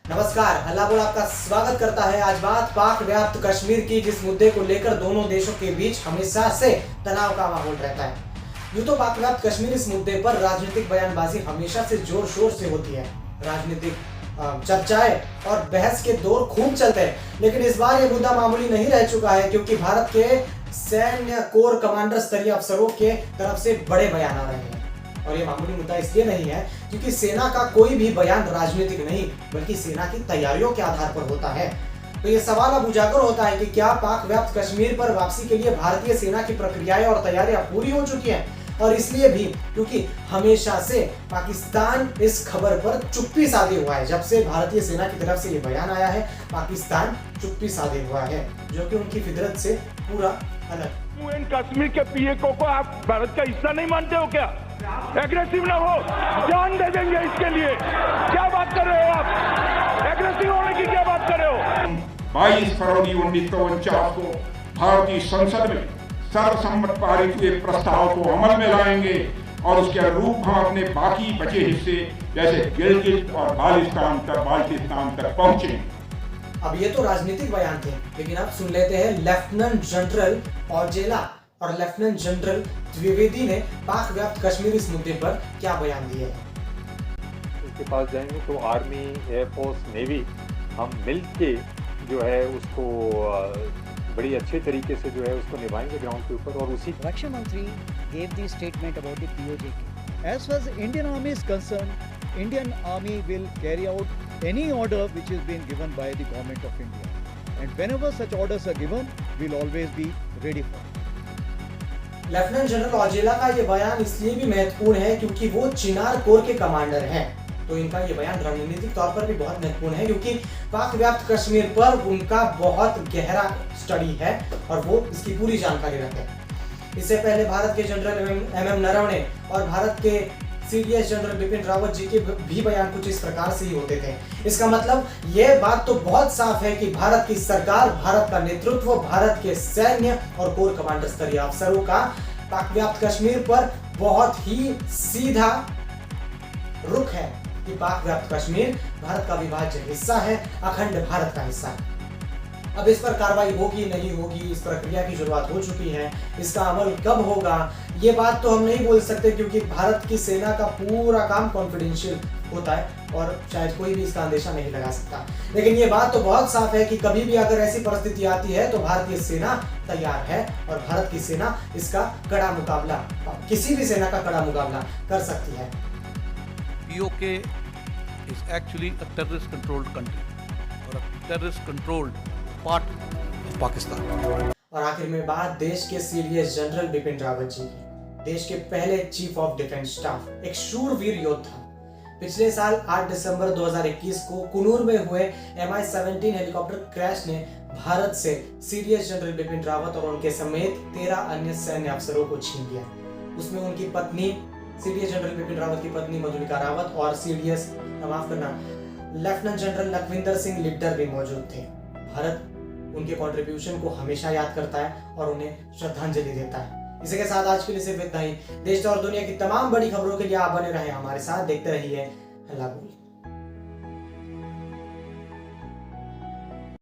नमस्कार, हल्ला बोल आपका स्वागत करता है। आज बात पाक व्याप्त कश्मीर की, जिस मुद्दे को लेकर दोनों देशों के बीच हमेशा से तनाव का माहौल रहता है। यूं तो पाक व्याप्त कश्मीर इस मुद्दे पर राजनीतिक बयानबाजी हमेशा से जोर शोर से होती है। राजनीतिक चर्चाएं और बहस के दौर खूब चलते हैं, लेकिन इस बार ये मुद्दा मामूली नहीं रह चुका है, क्योंकि भारत के सैन्य कोर कमांडर स्तरीय अफसरों के तरफ से बड़े बयान आ रहे हैं। और ये मामूली मुद्दा इसलिए नहीं है क्योंकि सेना का कोई भी बयान राजनीतिक नहीं, बल्कि सेना की तैयारियों के आधार पर होता है। तो ये सवाल अब उजागर होता है कि क्या पाक व्याप्त कश्मीर पर वापसी के लिए भारतीय सेना की प्रक्रियाएं और तैयारियां पूरी हो चुकी हैं, और इसलिए भी क्योंकि हमेशा से पाकिस्तान इस खबर पर चुप्पी साधे हुआ है। जब से भारतीय सेना की तरफ से ये बयान आया है, पाकिस्तान चुप्पी साधे हुआ है, जो कि उनकी फितरत से पूरा अलग। कश्मीर के पीएको को आप भारत का हिस्सा नहीं मानते हो क्या? एग्रेसिव ना हो, जान दे देंगे इसके लिए। क्या बात कर रहे हो आप? एग्रेसिव होने की क्या बात कर रहे हो? 22 फरवरी 1949 को भारतीय संसद में सर्वसम्मत पारित हुए प्रस्ताव को अमल में लाएंगे और उसके अनुरूप हम अपने बाकी बचे हिस्से जैसे गिलगित और बाल्टिस्तान तक पहुंचे। अब ये तो राजनीतिक बयान थे, लेकिन अब सुन लेते हैं लेफ्टिनेंट जनरल औजेला और लेफ्टिनेंट जनरल द्विवेदी ने पाक व्याप्त कश्मीर इस मुद्दे पर क्या बयान दिए हैं। उसके पास जाएंगे तो आर्मी, एयरफोर्स, नेवी हम मिल के जो है उसको बड़ी अच्छे तरीके से जो है उसको निभाएंगे ग्राउंड के ऊपर। और उसी रक्षा मंत्री gave the statement about the POJK. As far as Indian Army is concerned, Indian Army will carry out any order which is being given by the government of India, and whenever such orders are given, we'll always be ready for it. Lieutenant general औजेला का ये बयान इसलिए भी महत्वपूर्ण है क्योंकि वो चिनार कोर के कमांडर हैं। तो इनका ये बयान रणनीतिक तौर पर भी बहुत महत्वपूर्ण है, क्योंकि पाक व्याप्त कश्मीर पर उनका बहुत गहरा स्टडी है और वो इसकी पूरी जानकारी रखते हैं। इससे पहले भारत के जनरल एम नरवणे और भारत के सीडीएस जनरल बिपिन रावत जी के भी बयान कुछ इस प्रकार से ही होते थे। इसका मतलब ये बात तो बहुत साफ है कि भारत की सरकार, भारत का नेतृत्व, भारत के सैन्य और कोर कमांडर स्तरीय अफसरों का पाक व्याप्त कश्मीर पर बहुत ही सीधा रुख है कि पाक व्याप्त कश्मीर भारत का अविभाज्य हिस्सा है, अखंड भारत का हिस्सा है। अब इस पर कार्रवाई होगी नहीं होगी, इस प्रक्रिया की शुरुआत हो चुकी है, इसका अमल कब होगा ये बात तो हम नहीं बोल सकते, क्योंकि भारत की सेना का पूरा काम कॉन्फिडेंशियल होता है और शायद कोई भी इसका अंदेशा नहीं लगा सकता। लेकिन ये बात तो बहुत साफ है कि कभी भी अगर ऐसी परिस्थिति आती है तो भारतीय सेना तैयार है और भारत की सेना इसका कड़ा मुकाबला, किसी भी सेना का कड़ा मुकाबला कर सकती है। POK is actually a terrorist controlled country or a terrorist controlled part of Pakistan. और आखिर में बात देश के सीडीएस जनरल बिपिन रावत जी की, देश के पहले चीफ ऑफ डिफेंस स्टाफ, एक शूरवीर योद्धा। पिछले साल 8 दिसंबर 2021 को कुनूर में हुए MI-17 हेलीकॉप्टर क्रैश ने भारत से सीडीएस जनरल बिपिन रावत और उनके समेत 13 अन्य सैन्य अफसरों को छीन लिया। उसमें उनकी पत्नी, सीडीएस जनरल बिपिन रावत की पत्नी मधुलिका रावत और CDS lieutenant general Lakhwinder Singh Lidder भी मौजूद थे। भारत उनके कंट्रीब्यूशन को हमेशा याद करता है और उन्हें श्रद्धांजलि देता है। इसी के साथ आज के लिए सिर्फ इतना ही। देश और दुनिया की तमाम बड़ी खबरों के लिए आप बने रहें हमारे साथ, देखते रहिए हल्ला बोल।